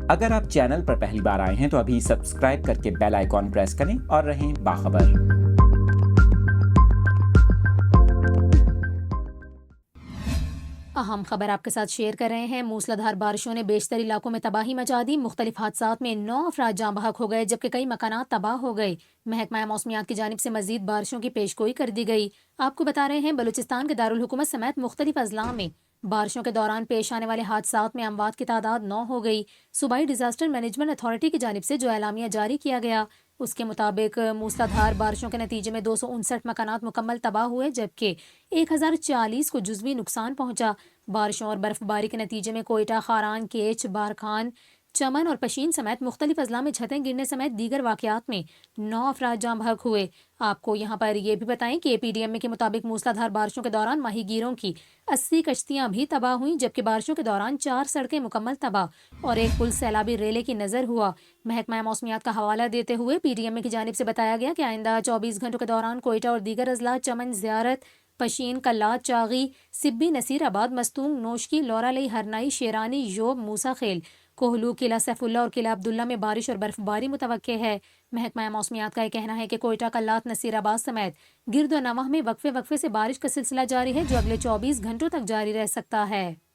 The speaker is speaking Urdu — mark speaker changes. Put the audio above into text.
Speaker 1: اگر آپ چینل پر پہلی بار آئے ہیں تو ابھی سبسکرائب کر کے بیل آئیکن پریس کریں اور رہیں باخبر۔
Speaker 2: اہم خبر آپ کے ساتھ شیئر کر رہے ہیں۔ موسلا دھار بارشوں نے بیشتر علاقوں میں تباہی مچا دی۔ مختلف حادثات میں 9 افراد جاں بحق ہو گئے جبکہ کئی مکانات تباہ ہو گئے۔ محکمہ موسمیات کی جانب سے مزید بارشوں کی پیشگوئی کر دی گئی۔ آپ کو بتا رہے ہیں بلوچستان کے دارالحکومت سمیت مختلف اضلاع میں بارشوں کے دوران پیش آنے والے حادثات میں اموات کی تعداد 9 ہو گئی۔ صوبائی ڈیزاسٹر مینجمنٹ اتھارٹی کی جانب سے جو اعلامیہ جاری کیا گیا اس کے مطابق موسلا دھار بارشوں کے نتیجے میں 259 مکانات مکمل تباہ ہوئے جبکہ 1040 کو جزوی نقصان پہنچا۔ بارشوں اور برف باری کے نتیجے میں کوئٹہ، خاران، کیچ، بارکھان، چمن اور پشین سمیت مختلف اضلاع میں چھتیں گرنے سمیت دیگر واقعات میں 9 افراد جاں بحق ہوئے۔ آپ کو یہاں پر یہ بھی بتائیں کہ پی ڈی ایم اے کے مطابق موسلا دھار بارشوں کے دوران ماہی گیروں کی 80 کشتیاں بھی تباہ ہوئیں جبکہ بارشوں کے دوران 4 سڑکیں مکمل تباہ اور ایک پل سیلابی ریلے کی نظر ہوا۔ محکمہ موسمیات کا حوالہ دیتے ہوئے پی ڈی ایم اے کی جانب سے بتایا گیا کہ آئندہ 24 گھنٹوں کے دوران کوئٹہ اور دیگر اضلاع چمن، زیارت، پشین، کلات، چاغی، سبی، نصیر آباد، مستونگ، نوشکی، لورا-لئی، ہرنائی، شیرانی، یوب، موسیٰ خیل، کوہلو، قلعہ سیف اللہ اور قلعہ عبداللہ میں بارش اور برف باری متوقع ہے۔ محکمہ موسمیات کا یہ کہنا ہے کہ کوئٹہ، کلات، نصیر آباد سمیت گرد و نواح میں وقفے وقفے سے بارش کا سلسلہ جاری ہے جو اگلے 24 گھنٹوں تک جاری رہ سکتا ہے۔